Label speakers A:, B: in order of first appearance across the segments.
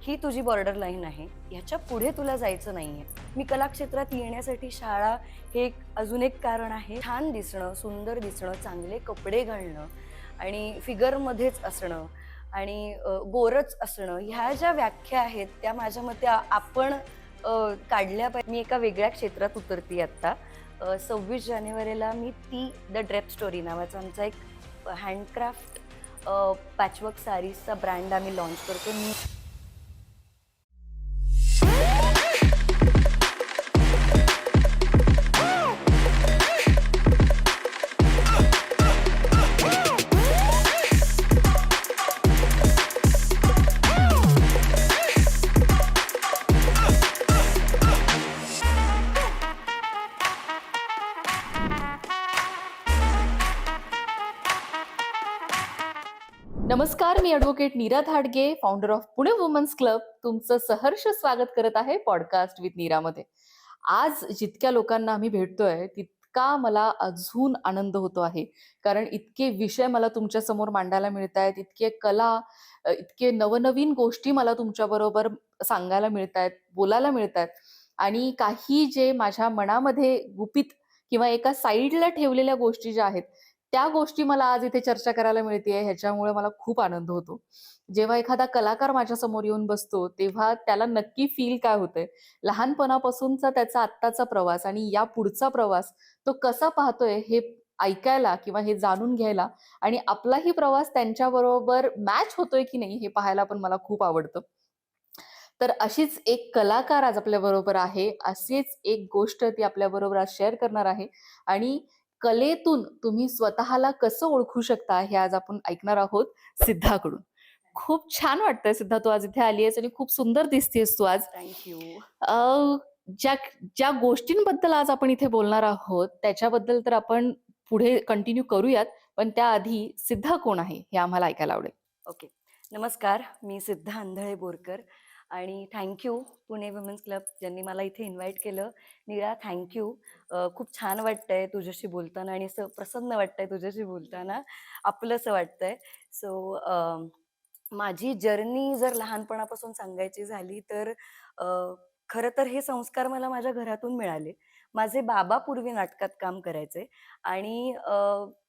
A: ही तुझी border line आहे. ह्याच्या पुढे तुला जायचं नाहीये. मी कला क्षेत्रात येण्यासाठी शाळा हे अजून एक कारण आहे. छान दिसणं, सुंदर दिसणं, चांगले कपडे घालणं आणि फिगरमध्येच असणं आणि गोरच असणं, ह्या ज्या व्याख्या आहेत त्या माझ्या मते आपण काढल्या पाहिजे. मी एका वेगळ्या क्षेत्रात उतरते आत्ता. 26 जानेवारीला मी ती द ड्रेप स्टोरी नावाचा आमचा एक हँडक्राफ्ट पॅचवर्क साडीजचा ब्रँड आम्ही लॉन्च करतो.
B: नमस्कार, मी advocate Neera Thadge, founder of Pune women's club. तुमचं सहर्ष स्वागत करत आहे पॉडकास्ट विथ नीरामध्ये. आज जितक्या लोकांना आम्ही भेटतोय तितका मला अजून आनंद होतो आहे, कारण इतके विषय मला तुमच्या समोर मांडायला मिळत आहेत, इतके कला, इतके नवनवीन गोष्टी मला तुमच्याबरोबर सांगायला मिळत आहेत, बोलायला मिळत आहेत. आणि काही जे माझ्या मनामध्ये गुपित किंवा एका साईडला ठेवलेल्या गोष्टी ज्या आहेत त्या गोष्टी मला आज इथे चर्चा करायला मिळतेय, ह्याच्यामुळे मला खूप आनंद होतो. जेव्हा एखादा कलाकार माझ्या समोर येऊन बसतो तेव्हा त्याला नक्की फील काय होतंय, लहानपणापासूनचा त्याचा आत्ताचा प्रवास आणि या पुढचा प्रवास तो कसा पाहतोय हे ऐकायला किंवा हे जाणून घ्यायला आणि आपलाही प्रवास त्यांच्याबरोबर मॅच होतोय की नाही हे पाहायला पण मला खूप आवडतं. तर अशीच एक कलाकार आज आपल्या बरोबर आहे, अशीच एक गोष्ट ती आपल्या बरोबर आज शेअर करणार आहे. आणि कलेतून तुम्ही स्वतःला कसं ओळखू शकता हे आज आपण ऐकणार आहोत सिद्धाकडून. खूप छान वाटतंय सिद्धा, तू आज इथे आली आहेस आणि खूप सुंदर दिसतेस तू आज.
A: थँक्यू.
B: अ, ज्या ज्या गोष्टींबद्दल आज आपण इथे बोलणार आहोत त्याच्याबद्दल तर आपण पुढे कंटिन्यू करूयात, पण त्याआधी सिद्धा कोण आहे हे आम्हाला ऐकायला आवडेल.
A: ओके. नमस्कार, मी सिद्धा अंधळे बोरकर आणि थँक्यू पुणे वुमेन्स क्लब ज्यांनी मला इथे इन्व्हाइट केलं. नीरा, थँक्यू. खूप छान वाटतंय तुझ्याशी बोलताना आणि असं प्रसन्न वाटतंय तुझ्याशी बोलताना, आपलंसं वाटतंय. सो माझी जर्नी जर लहानपणापासून सांगायची झाली तर अ, खरं तर हे संस्कार मला माझ्या घरातून मिळाले. माझे बाबा पूर्वी नाटकात काम करायचे आणि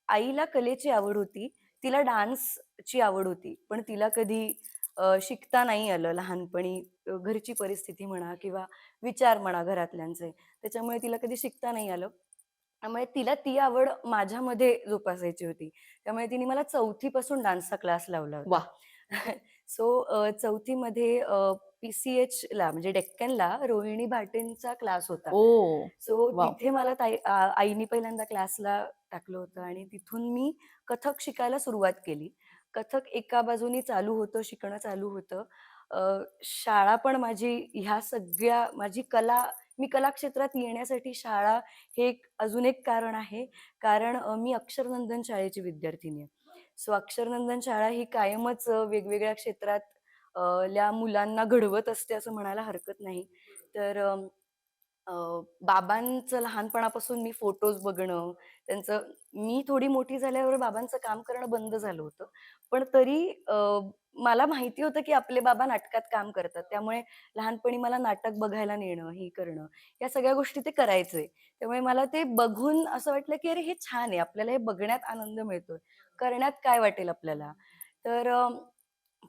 A: आईला कलेची आवड होती. तिला डान्सची आवड होती. पण तिला कधी शिकता नाही आलं लहानपणी. घरची परिस्थिती म्हणा किंवा विचार म्हणा घरातल्यांचे, त्याच्यामुळे तिला कधी शिकता नाही आलं. त्यामुळे तिला ती आवड माझ्यामध्ये जोपासायची होती. त्यामुळे तिने मला 4थी पासून डान्सचा क्लास लावला होता.
B: वाह!
A: सो 4थी मध्ये पी-सी-एचला म्हणजे डेक्कनला रोहिणी भाटेंचा क्लास होता.
B: ओ,
A: सो
B: वाव.
A: तिथे मला आईनी पहिल्यांदा क्लासला टाकलं होतं आणि तिथून मी कथक शिकायला सुरुवात केली. कथक एका बाजूनी चालू होतं, शिकणं चालू होतं. अ, शाळा पण माझी ह्या सगळ्या माझी मी कला क्षेत्रात येण्यासाठी शाळा हे अजून एक कारण आहे. कारण मी अक्षरनंदन शाळेची विद्यार्थिनी आहे. सो अक्षरनंदन शाळा ही कायमच वेगवेगळ्या क्षेत्रात ल्या मुलांना घडवत असते असं म्हणायला हरकत नाही. तर अ, बाबांचं लहानपणापासून मी फोटोज बघणं, त्यांचं मी थोडी मोठी झाल्यावर बाबांचं काम करणं बंद झालं होतं. पण तरी मला माहिती होतं, की आपले बाबा नाटकात काम करतात. त्यामुळे लहानपणी मला नाटक बघायला नेणं, हे करणं, या सगळ्या गोष्टी ते करायचे. त्यामुळे मला ते बघून असं वाटलं, की अरे हे छान आहे. आपल्याला हे बघण्यात आनंद मिळतोय. करण्यात काय वाटेल आपल्याला? तर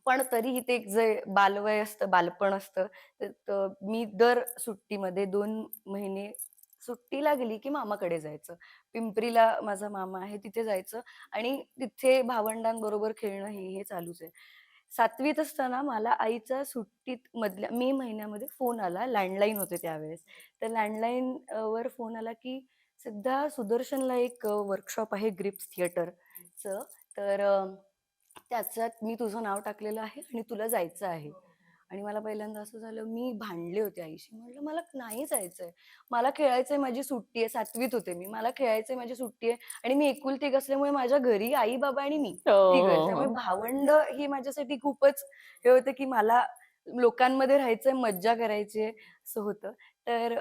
A: पण तरीही ते एक जे बालवय असतं, बालपण असतं, तर मी दर सुट्टीमध्ये 2 महिने सुट्टी लागली, की मामाकडे जायचं. पिंपरीला माझा मामा आहे, तिथे जायचं आणि तिथे भावंडांबरोबर खेळणं हे चालूच आहे. 7वीत असताना मला आईचा सुट्टीत मधल्या मे महिन्यामध्ये फोन आला. लँडलाईन होते त्यावेळेस. तर लँडलाईन वर फोन आला, की "सिद्धा, सुदर्शनला एक वर्कशॉप आहे ग्रिप्स थिएटरचं. तर त्याच्यात मी तुझं नाव टाकलेलं आहे आणि तुला जायचं आहे." आणि मला पहिल्यांदा असं झालं, मी भांडले होते आईशी. म्हटलं, "मला नाही जायचंय. मला खेळायचंय, माझी सुट्टी आहे." 7वीत होते मी. "मला खेळायचंय, माझी सुट्टी आहे." आणि मी एकुलती एक असल्यामुळे माझ्या घरी आई-बाबा आणि मी
B: हो,
A: तिघंच.
B: हो,
A: त्यामुळे
B: हो.
A: भावंड ही माझ्यासाठी खूपच हे होतं, की मला लोकांमध्ये राहायचंय, मज्जा करायची आहे, असं होतं. तर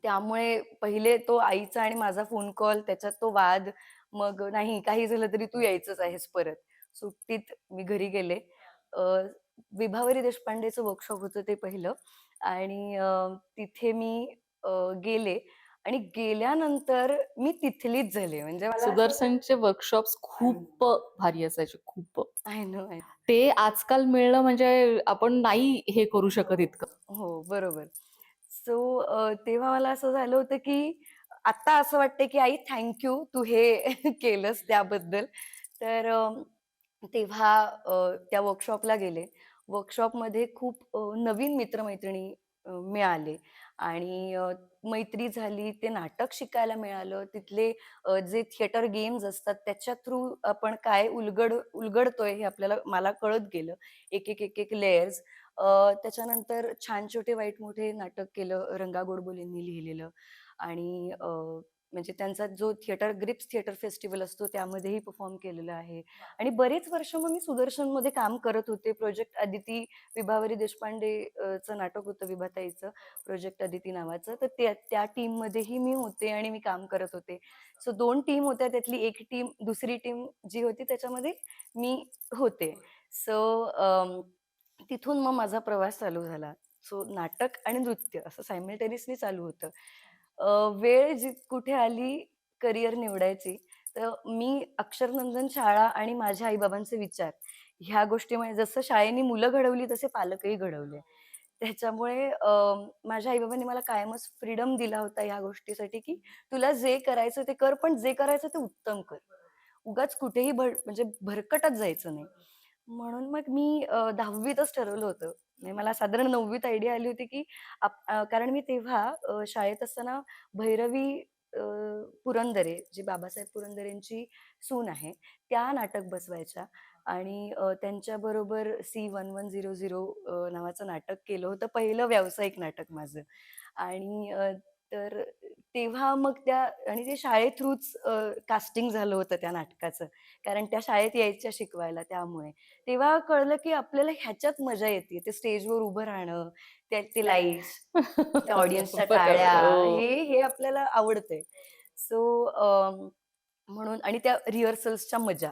A: त्यामुळे पहिले तो आईचा आणि माझा फोन कॉल, त्याच्यात तो वाद. मग नाही, काही झालं तरी तू यायचंच आहेस परत. सुट्टीत मी घरी गेले. विभावरी देशपांडेचं वर्कशॉप होतं ते पहिलं आणि तिथे मी अ, गेले आणि गेल्यानंतर मी तिथलीच झाले. म्हणजे मला असं
B: सुदर्शनचे वर्कशॉप्स खूप भारी असायचे, खूप.
A: I know, I know.
B: ते आजकाल मिळणं म्हणजे आपण नाही हे करू शकत इतकं.
A: हो, बरोबर. सो तेव्हा मला असं झालं होतं, की आता असं वाटतंय, की आई थँक यू तू हे केलंस त्याबद्दल. तर तेव्हा त्या वर्कशॉपला गेले. वर्कशॉपमध्ये खूप नवीन मित्र-मैत्रिणी मिळाले आणि मैत्री झाली. ते नाटक शिकायला मिळालं. तिथले जे थिएटर गेम्स असतात त्याच्या थ्रू आपण काय उलगडतोय हे मला कळत गेलं. एक लेयर्स. त्याच्यानंतर छान छोटे वाईट मोठे नाटक केलं रंगा गोडबोलेंनी लिहिलेलं आणि म्हणजे त्यांचा जो ग्रिप्स थिएटर फेस्टिव्हल असतो त्यामध्येही परफॉर्म केलेलं आहे आणि बरेच वर्ष मग मी सुदर्शनमध्ये काम करत होते. प्रोजेक्ट अदिती विभावरी देशपांडे चं नाटक होतं विभाताईचं, प्रोजेक्ट अदिती नावाचं. तर त्या त्या टीममध्येही मी होते आणि मी काम करत होते. सो 2 टीम होत्या. त्यातली एक टीम दुसरी टीम जी होती त्याच्यामध्ये मी होते. सो तिथून मग माझा प्रवास चालू झाला. सो नाटक आणि नृत्य असं सायमल्टेनियसली चालू होतं. वेळ कुठे आली करियर निवडायची, तर मी अक्षरनंदन शाळा आणि माझ्या आई-बाबांचे विचार ह्या गोष्टीमुळे जसं शाळेने मुलं घडवली तसे पालकही घडवले. त्याच्यामुळे माझ्या आई-बाबांनी मला कायमच फ्रीडम दिला होता ह्या गोष्टीसाठी, की तुला जे करायचं ते कर, पण जे करायचं ते उत्तम कर. उगाच कुठेही म्हणजे भरकटत जायचं नाही. म्हणून मग मी 10वीतच ठरवलं होतं. म्हणजे मला साधारण 9वीत आयडिया आली होती, की कारण मी तेव्हा शाळेत असताना भैरवी अ, पुरंदरे, जी बाबासाहेब पुरंदरेंची सून आहे, त्या नाटक बसवायच्या आणि त्यांच्याबरोबर C1100 नावाचं नाटक केलं होतं. पहिलं व्यावसायिक नाटक माझं आणि तर तेव्हा मग त्या आणि ते शाळे थ्रूच कास्टिंग झालं होतं त्या नाटकाचं. कारण त्या शाळेत यायच्या शिकवायला त्यामुळे. तेव्हा कळलं, की आपल्याला ह्याच्यात मजा येते. ते स्टेजवर उभं राहणं, ते लाईट्स, त्या ऑडियन्सच्या
B: बरोबर.
A: टाळ्या,
B: हो.
A: हे आपल्याला आवडतंय. सो म्हणून आणि त्या रिहर्सल्सच्या मजा.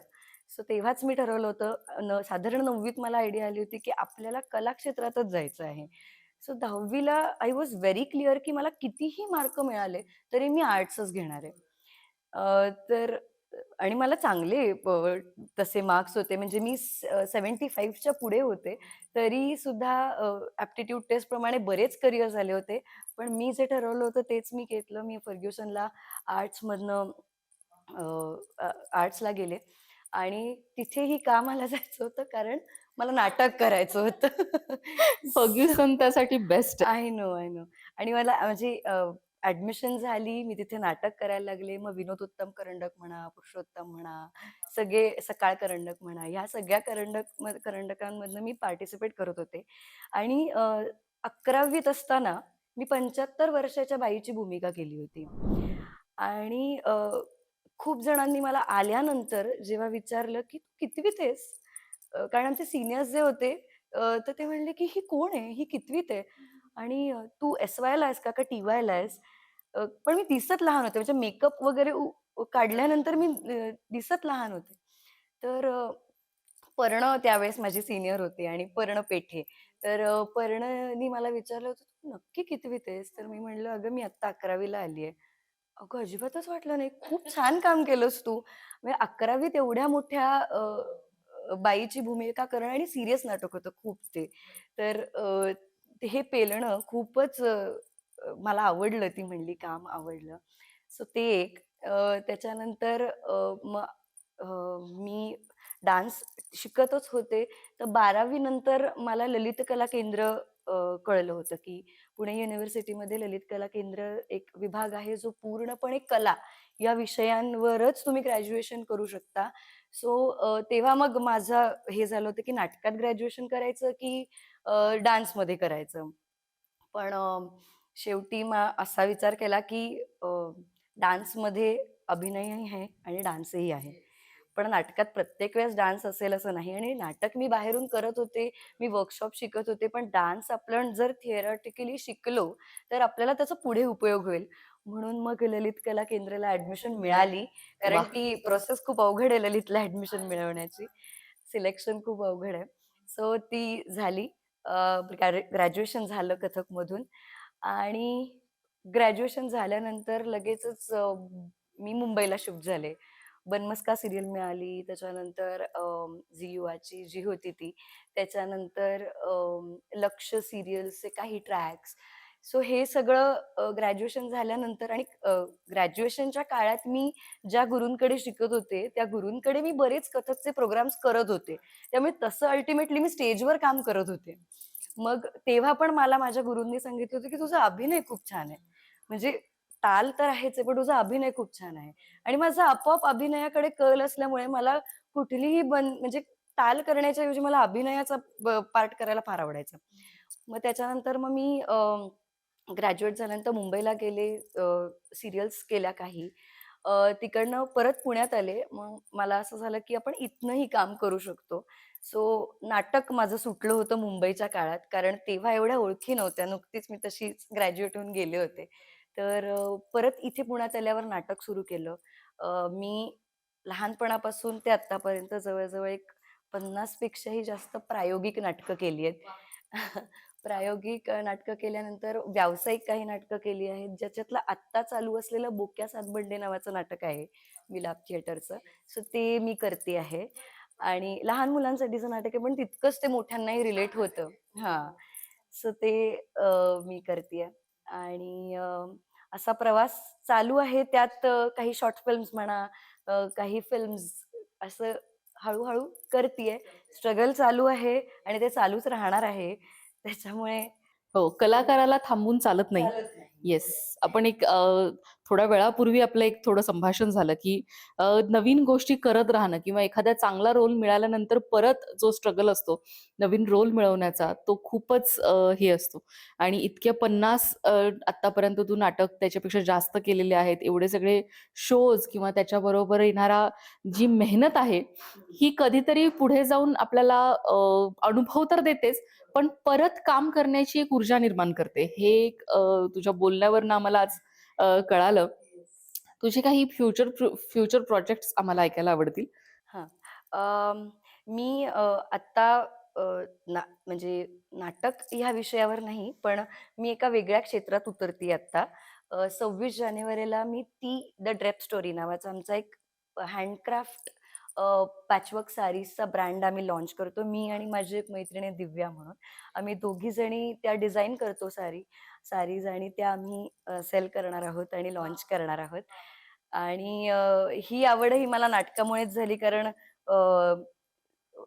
A: सो तेव्हाच मी ठरवलं होतं साधारण 9वीत मला आयडिया आली होती, की आपल्याला कला क्षेत्रातच जायचं आहे. सो 10वीला आय वॉज व्हेरी क्लिअर, की मला कितीही मार्क मिळाले, तरी मी आर्ट्सच घेणार आहे. तर आणि मला चांगले तसे मार्क्स होते. म्हणजे मी 75च्या पुढे होते. तरी सुद्धा ॲप्टिट्यूड टेस्टप्रमाणे बरेच करियर झाले होते. पण मी जे ठरवलं होतं तेच मी घेतलं. मी फर्ग्युसनला आर्ट्समधनं आर्ट्सला गेले आणि तिथेही का मला जायचं होतं कारण मला नाटक करायचं होतं. सो
B: फर्ग्युसन त्यासाठी बेस्ट आहे.
A: I know, I know. आणि मला म्हणजे ॲडमिशन झाली. मी तिथे नाटक करायला लागले. मग विनोद उत्तम करंडक म्हणा, पुरुषोत्तम म्हणा, सगळे सकाळ करंडक म्हणा, ह्या सगळ्या करंडकांमधनं मी पार्टिसिपेट करत होते. आणि 11वीत असताना मी 75 वर्षाच्या बाईची भूमिका केली होती. आणि खूप जणांनी मला आल्यानंतर जेव्हा विचारलं, की "तू कितवीत आहेस?" कारण आमचे सीनियर्स जे होते तर ते म्हणले, की "ही कोण आहे? ही कितवीत आहे? आणि तू एस-वायला आहेस का टी-वायला आहेस?" पण मी दिसत लहान होते. म्हणजे मेकअप वगैरे काढल्यानंतर मी दिसत लहान होते. तर पर्ण त्यावेळेस माझी सीनियर होती आणि पर्ण पेठे. तर पर्णनी मला विचारलं होतं, "तू नक्की कितवीत आहेस?" तर मी म्हटलं, "अगं मी आत्ता 11वीला आली आहे." अगं अजिबातच वाटलं नाही. "खूप छान काम केलंस तू." म्हणजे 11वीत एवढ्या मोठ्या बाईची भूमिका करणं आणि सीरियस नाटक होतं खूप ते. तर हे पेलणं खूपच मला आवडलं. ती म्हणली, "काम आवडलं." सो ते एक. त्याच्यानंतर मग मी डान्स शिकतच होते. तर 12वी नंतर मला ललित कला केंद्र कळलं होतं, की पुणे युनिव्हर्सिटीमध्ये ललित कला केंद्र एक विभाग आहे, जो पूर्णपणे कला या विषयांवरच तुम्ही ग्रॅज्युएशन करू शकता. सो तेव्हा मग माझं हे झालं होतं, की नाटकात ग्रॅज्युएशन करायचं, की डान्समध्ये करायचं. पण शेवटी असा विचार केला, की डान्समध्ये अभिनयही आहे आणि डान्सही आहे. पण नाटकात प्रत्येक वेळेस डान्स असेल असं नाही आणि नाटक मी बाहेरून करत होते, मी वर्कशॉप शिकत होते. पण डान्स आपण जर थिअरेटिकली शिकलो, तर आपल्याला त्याचा पुढे उपयोग होईल. म्हणून मग ललित कला केंद्राला ॲडमिशन मिळाली. कारण
B: वाह!
A: ती प्रोसेस खूप अवघड आहे ललितला ॲडमिशन मिळवण्याची. सिलेक्शन खूप अवघड आहे. सो ती झाली. ग्रॅज्युएशन झालं कथकमधून आणि ग्रॅज्युएशन झाल्यानंतर लगेचच मी मुंबईला शिफ्ट झाले. बनमस्का सीरियल मिळाली. त्याच्यानंतर झी युवाची जी होती ती. त्याच्यानंतर लक्ष सीरियल्सचे काही ट्रॅक्स. सो हे सगळं ग्रॅज्युएशन झाल्यानंतर आणि ग्रॅज्युएशनच्या काळात मी ज्या गुरूंकडे शिकत होते, त्या गुरूंकडे मी बरेच कथकचे प्रोग्राम्स करत होते. त्यामुळे तसं अल्टिमेटली मी स्टेजवर काम करत होते. मग तेव्हा पण मला माझ्या गुरूंनी सांगितलं होतं, की "तुझा अभिनय खूप छान आहे. म्हणजे ताल तर आहेच आहे, पण तुझा अभिनय खूप छान आहे." आणि माझा आपोआप अभिनयाकडे कल असल्यामुळे मला कुठलीही म्हणजे ताल करण्याच्या ऐवजी मला अभिनयाचा पार्ट करायला फार आवडायचं. मग त्याच्यानंतर मग मी ग्रॅज्युएट झाल्यानंतर मुंबईला गेले. सीरियल्स केल्या काही. तिकडनं परत पुण्यात आले. मग मला असं झालं, की आपण इथनंही काम करू शकतो. सो नाटक माझं सुटलं होतं मुंबईच्या काळात. कारण तेव्हा एवढ्या ओळखी नव्हत्या. नुकतीच मी तशीच ग्रॅज्युएट होऊन गेले होते. तर परत इथे पुण्यात आल्यावर नाटक सुरू केलं. मी लहानपणापासून ते आत्तापर्यंत जवळ एक 50 पेक्षाही जास्त प्रायोगिक नाटकं केली आहेत. प्रायोगिक नाटकं केल्यानंतर व्यावसायिक काही नाटकं केली आहेत, ज्याच्यातलं आत्ता चालू असलेलं बोक्या सातबंडे नावाचं नाटक आहे, विलाप थिएटरचं. सो ते मी करते आहे आणि लहान मुलांसाठीचं नाटक आहे, पण तितकंच ते मोठ्यांनाही रिलेट होतं. हां. सो ते मी करतीये आणि असा प्रवास चालू आहे. त्यात काही शॉर्ट फिल्म्स म्हणा, काही फिल्म्स असं हळू-हळू करतीये. स्ट्रगल चालू आहे आणि ते चालूच राहणार आहे. त्याच्यामुळे
B: हो, कलाकाराला थांबून चालत नाही.
A: चालत नाही.
B: येस. आपण एक थोड्या वेळापूर्वी आपलं एक थोडं संभाषण झालं, की नवीन गोष्टी करत राहणं किंवा एखादा चांगला रोल मिळाल्यानंतर परत जो स्ट्रगल असतो, नवीन रोल मिळवण्याचा, तो खूपच हे असतो. आणि इतक्या 50 आत्तापर्यंत तू नाटक त्याच्यापेक्षा जास्त केलेले आहेत. एवढे सगळे शोज किंवा त्याच्याबरोबर येणारा जी मेहनत आहे, ही कधीतरी पुढे जाऊन आपल्याला अनुभव तर देतेच, पण परत काम करण्याची एक ऊर्जा निर्माण करते. हे एक तुझ्या बोलण्यावरून आम्हाला आज कळालं. तुझे काही फ्युचर प्रोजेक्ट्स आम्हाला ऐकायला आवडतील.
A: हां. अं, मी आत्ता अ, म्हणजे नाटक ह्या विषयावर नाही, पण मी एका वेगळ्या क्षेत्रात उतरतीये आत्ता. 26 जानेवारीला मी ती द ड्रेप स्टोरी नावाचा आमचा एक हँडक्राफ्ट पॅचवर्क साडीजचा ब्रँड आम्ही लॉन्च करतो. मी आणि माझी एक मैत्रीण आहे दिव्या म्हणून. आम्ही दोघी जणी त्या डिझाइन करतो साडीज आणि त्या आम्ही सेल करणार आहोत आणि लॉन्च करणार आहोत. आणि ही आवडही मला नाटकामुळेच झाली कारण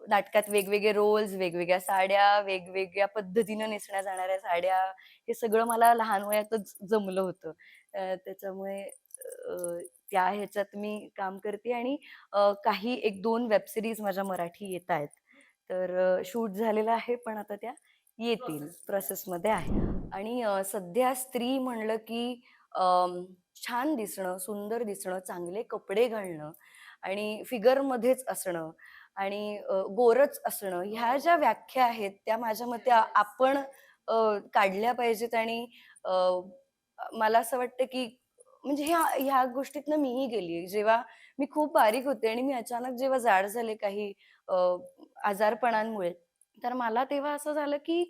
A: नाटकात वेगवेगळे रोल्स, वेगवेगळ्या साड्या, वेगवेगळ्या पद्धतीनं नेसल्या जाणाऱ्या साड्या, हे सगळं मला लहान वयातच जमलं होतं. त्याच्यामुळे त्या ह्याच्यात मी काम करते आणि काही 1-2 वेब सीरीज माझ्या मराठी येतायत. तर शूट झालेलं आहे, पण आता त्या येतील, प्रोसेसमध्ये आहे. आणि सध्या स्त्री म्हणलं की छान दिसणं, सुंदर दिसणं, चांगले कपडे घालणं आणि फिगरमध्येच असणं आणि गोरच असणं, ह्या ज्या व्याख्या आहेत, त्या माझ्या मते आपण काढल्या पाहिजेत आणि अ, मला असं वाटतं, की म्हणजे ह्या गोष्टीतनं मीही गेलीये. जेव्हा मी खूप बारीक होते आणि मी अचानक जेव्हा जाड झाले काही अ, आजारपणांमुळे, तर मला तेव्हा असं झालं, की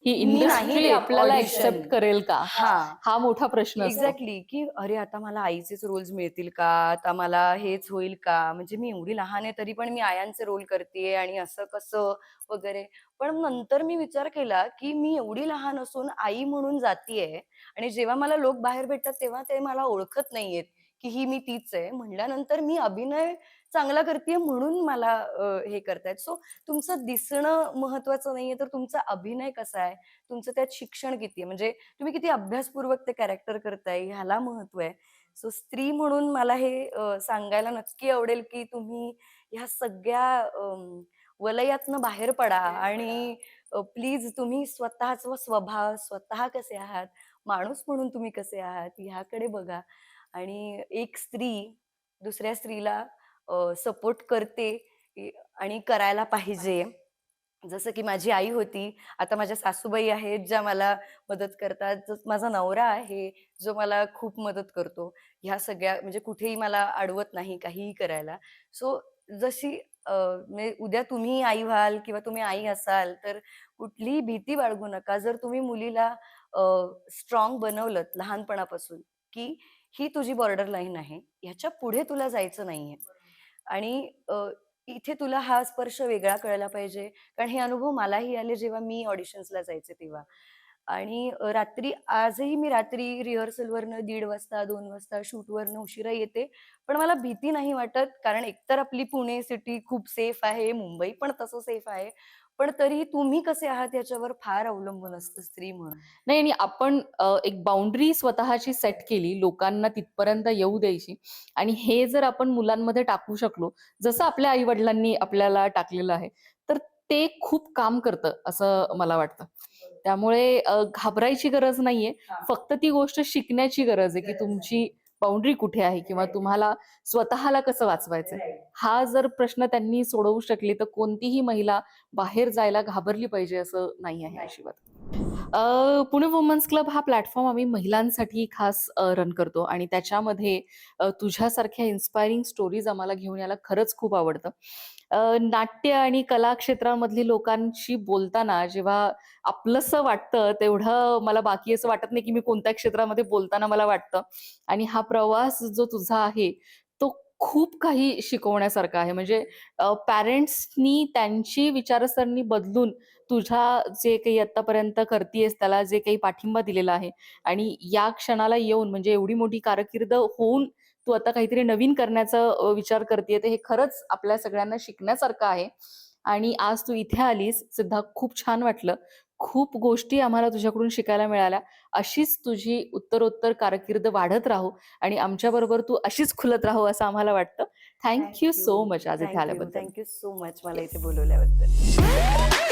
B: ही
A: मी नाही
B: इंडस्ट्री
A: देत
B: आपल्याला
A: ऑडिशन.
B: एक्सेप्ट करेल का?
A: हां.
B: हा मोठा प्रश्न असतो.
A: एक्झॅक्टली, की अरे आता मला आईचेच रोल्स मिळतील का? आता मला हेच होईल का? म्हणजे मी एवढी लहान आहे तरी पण मी आयांचे रोल करतीये आणि असं कसं वगैरे. पण नंतर मी विचार केला, की मी एवढी लहान असून आई म्हणून जातीये आणि जेव्हा मला लोक बाहेर भेटतात तेव्हा ते मला ओळखत नाहीयेत, की ही मी तीच आहे. म्हटल्यानंतर मी अभिनय चांगला करतीये म्हणून मला हे करतायत. सो तुमचं दिसणं महत्वाचं नाहीये, तर तुमचा अभिनय कसा आहे? तुमचं त्यात शिक्षण किती आहे? म्हणजे तुम्ही किती अभ्यासपूर्वक ते कॅरेक्टर करताय ह्याला महत्व आहे. सो स्त्री म्हणून मला हे सांगायला नक्की आवडेल, की तुम्ही ह्या सगळ्या वलयातनं बाहेर पडा आणि प्लीज तुम्ही स्वतःचा स्वभाव, स्वतः कसे आहात, माणूस म्हणून तुम्ही कसे आहात ह्याकडे बघा आणि एक स्त्री दुसऱ्या स्त्रीला सपोर्ट करते आणि करायला पाहिजे. जसं की माझी आई होती, आता माझ्या सासूबाई आहेत ज्या मला मदत करतात. जसं माझा नवरा आहे, जो मला खूप मदत करतो. ह्या सगळ्या म्हणजे कुठेही मला अडवत नाही काहीही करायला. सो जशी म्हणजे उद्या तुम्ही आई व्हाल किंवा तुम्ही आई असाल, तर कुठलीही भीती बाळगू नका. जर तुम्ही मुलीला स्ट्राँग बनवलत लहानपणापासून, की ही तुझी बॉर्डर लाईन आहे, ह्याच्या पुढे तुला जायचं नाहीये. आणि इथे तुला हा स्पर्श वेगळा कळला पाहिजे. कारण हे अनुभव मलाही आले जेव्हा मी ऑडिशन्सला जायचे तेव्हा. आणि रात्री आजही मी रात्री रिहर्सलवरनं 1:30 वाजता, 2 वाजता शूटवरनं उशिरा येते. पण मला भीती नाही वाटत. कारण एकतर आपली पुणे सिटी खूप सेफ आहे, मुंबई पण तसं सेफ आहे. पण तरीही तुम्ही कसे आहात याच्यावर फार अवलंबून असतं स्त्री म्हणून.
B: नाही आणि आपण एक बाउंडरी स्वतःची सेट केली, लोकांना तिथपर्यंत येऊ द्यायची आणि हे जर आपण मुलांमध्ये टाकू शकलो, जसं आपल्या आई-वडिलांनी आपल्याला टाकलेलं आहे, तर ते खूप काम करतं असं मला वाटतं. त्यामुळे घाबरायची गरज नाहीये. फक्त ती गोष्ट शिकण्याची गरज आहे, की तुमची बाउंडरी कुठे आहे किंवा तुम्हाला स्वतःला कसं वाचवायचंय. हा जर प्रश्न त्यांनी सोडवू शकली, तर कोणतीही महिला बाहेर जायला घाबरली पाहिजे असं नाही आहे अजिबात. पुणे वुमन्स क्लब हा प्लॅटफॉर्म आम्ही महिलांसाठी खास रन करतो आणि त्याच्यामध्ये तुझ्यासारख्या इन्स्पायरिंग स्टोरीज आम्हाला घेऊन यायला खरंच खूप आवडतं. नाट्य आणि कला क्षेत्रामधली लोकांशी बोलताना जेव्हा आपलंसं वाटतं, तेवढं मला बाकी असं वाटत नाही, की मी कोणत्या क्षेत्रामध्ये बोलताना मला वाटतं आणि हा प्रवास जो तुझा आहे, तो खूप काही शिकवण्यासारखा आहे. म्हणजे पॅरेंट्सनी त्यांची विचारसरणी बदलून तुझ्या जे काही आत्तापर्यंत करतीयेस त्याला जे काही पाठिंबा दिलेला आहे आणि या क्षणाला येऊन म्हणजे एवढी मोठी कारकीर्द होऊन तू आता काहीतरी नवीन करण्याचा विचार करतीये, तर हे खरंच आपल्या सगळ्यांना शिकण्यासारखं आहे. आणि आज तू इथे आलीस सुद्धा खूप छान वाटलं. खूप गोष्टी आम्हाला तुझ्याकडून शिकायला मिळाल्या. अशीच तुझी उत्तरोत्तर कारकीर्द वाढत राहो आणि आमच्याबरोबर तू अशीच खुलत राहो असं आम्हाला वाटतं. Thank
A: thank
B: so
A: you.
B: Much आज इथे
A: थँक यू.
B: आल्याबद्दल.
A: थँक यू सो मच मला
B: येस.
A: इथे बोलवल्याबद्दल.